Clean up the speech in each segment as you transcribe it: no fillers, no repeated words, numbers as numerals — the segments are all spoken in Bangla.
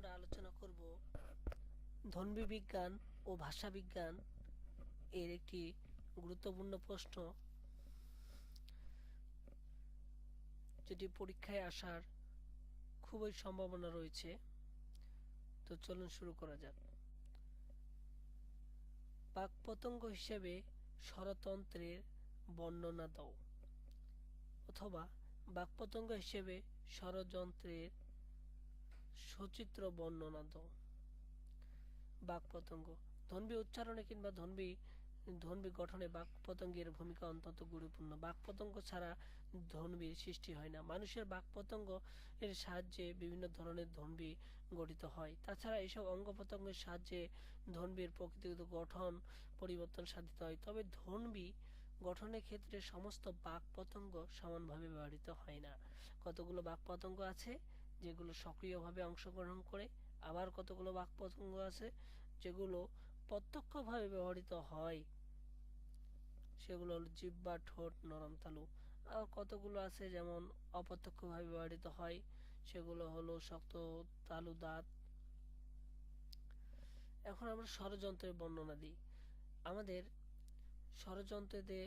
আমরা আলোচনা করব ধ্বনি বিজ্ঞান ও ভাষা বিজ্ঞান এর একটি গুরুত্বপূর্ণ প্রশ্ন, যেটি পরীক্ষায় আসার খুবই সম্ভাবনা রয়েছে। তো চলুন শুরু করা যাক। বাকপতঙ্গ হিসেবে স্বরতন্ত্রের বর্ণনা দাও, অথবা বাকপতঙ্গ হিসেবে স্বরযন্ত্রের সচিত্র বর্ণনা দাও। বাকপতঙ্গ ধ্বনি উচ্চারণে কিংবা ধ্বনি গঠনে বাকপতঙ্গের ভূমিকা অত্যন্ত গুরুত্বপূর্ণ। বাকপতঙ্গ ছাড়া ধ্বনির সৃষ্টি হয় না। মানুষের বাকপতঙ্গ এর সাহায্যে বিভিন্ন ধরনের ধ্বনি গঠিত হয়। তাছাড়া এসব অঙ্গ প্রত্যঙ্গের সাহায্যে ধ্বনির প্রকৃতিগত গঠন পরিবর্তন সাধিত হয়। তবে ধ্বনি গঠনের ক্ষেত্রে সমস্ত বাকপতঙ্গ সমানভাবে ব্যবহৃত হয় না। কতগুলো বাকপতঙ্গ আছে যেগুলো সক্রিয়ভাবে অংশগ্রহণ করে, আবার কতগুলো বাকপতঙ্গ আছে যেগুলো প্রত্যক্ষভাবে ব্যবহৃত হয়, সেগুলো হলো জিহ্বা, ঠোঁট, নরম তালু। আর কতগুলো আছে যেমন অপ্রত্যক্ষভাবে ব্যবহৃত হয়, সেগুলো হলো শক্ত তালু, দাঁত। এখন আমরা স্বরযন্ত্রের বর্ণনা দিই। আমাদের স্বরযন্ত্রেতে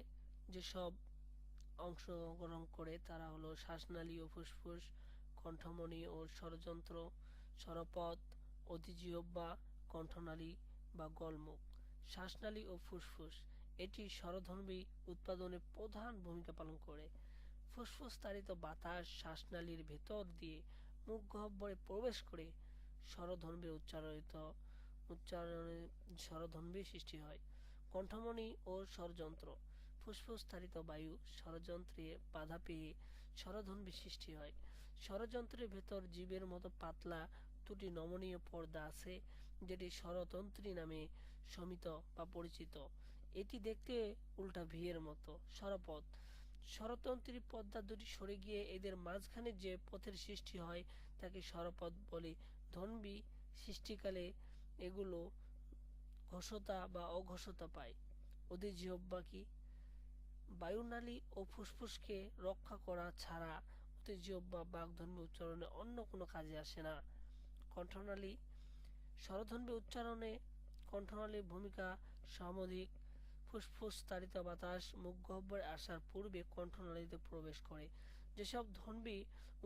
যেসব অংশগ্রহণ করে তারা হলো শ্বাসনালী ও ফুসফুস, কণ্ঠমণি ও স্বরযন্ত্র, স্বরপথ, অধিজিহ্বা, কণ্ঠনালী বা গলমুখ। শ্বাসনালী ও ফুসফুস এটি স্বরধ্বনি উৎপাদনে প্রধান ভূমিকা পালন করে। ফুসফুস তাড়িত বাতাস শ্বাসনালীর ভেতর দিয়ে মুখ গহ্বরে প্রবেশ করে স্বরধ্বনির উচ্চারণে স্বরধ্বনির সৃষ্টি হয়। কণ্ঠমণি ও স্বরযন্ত্র ফুসফুস তাড়িত বায়ু স্বরযন্ত্রে বাধা পেয়ে স্বরধ্বনির সৃষ্টি হয়। স্বরযন্ত্রের ভেতর জীবের মতো পাতলা দুটি নমনীয় পর্দা আছে, যেটি স্বরতন্ত্রী নামে সমিত বা পরিচিত। এটি দেখতে উল্টা ভি এর মতো। স্বরপথ স্বরতন্ত্রী পর্দা দুটি সরে গিয়ে এদের মাঝখানে যে পথের সৃষ্টি হয় তাকে স্বরপথ বলে। ধ্বনি সৃষ্টিকালে এগুলো ঘোষতা বা অঘোষতা পায়। অধিজিহ্বা কি? বায়ুনালী ও ফুসফুসকে রক্ষা করা ছাড়া অধিজিহ্বা বাকধ্বনি উচ্চারণে অন্য কোনো কাজে আসে না। কণ্ঠনালী স্বরধ্বনি উচ্চারণে কণ্ঠনালীর ভূমিকা সামধিক। ফুসফুস তাড়িত বাতাস মুখ গহ্বরে আসার পূর্বে কণ্ঠনালীতে প্রবেশ করে। যেসব ধ্বনি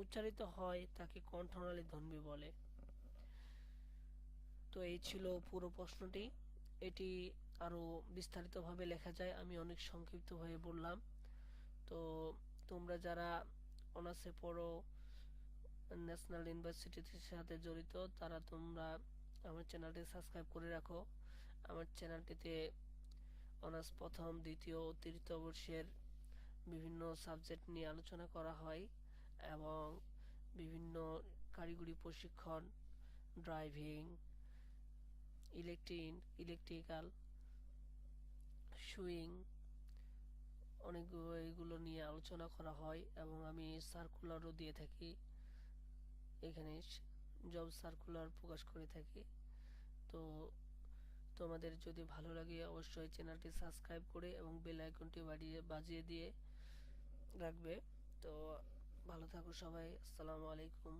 উচ্চারিত হয় তাকে কণ্ঠনালী ধ্বনি বলে। তো এই ছিল পুরো প্রশ্নটি। এটি আরো বিস্তারিতভাবে লেখা যায়, আমি অনেক সংক্ষিপ্তভাবে বললাম। তো তোমরা যারা অনার্সে পড়ো, ন্যাশনাল ইউনিভার্সিটির সাথে জড়িত, তারা তোমরা আমার চ্যানেলটি সাবস্ক্রাইব করে রাখো। আমার চ্যানেলটিতে অনার্স প্রথম, দ্বিতীয় ও তৃতীয় বর্ষের বিভিন্ন সাবজেক্ট নিয়ে আলোচনা করা হয় এবং বিভিন্ন কারিগরি প্রশিক্ষণ, ড্রাইভিং, ইলেকট্রিক্যাল, সুইং, অনেকগুলো এগুলো নিয়ে আলোচনা করা হয় এবং আমি সার্কুলারও দিয়ে থাকি। এখানে জব সার্কুলার প্রকাশ করে থাকি। তো তোমাদের যদি ভালো লাগে অবশ্যই চ্যানেলটি সাবস্ক্রাইব করে এবং বেল আইকনটি বাজিয়ে দিয়ে রাখবে। তো ভালো থাকো সবাই। আসসালামু আলাইকুম।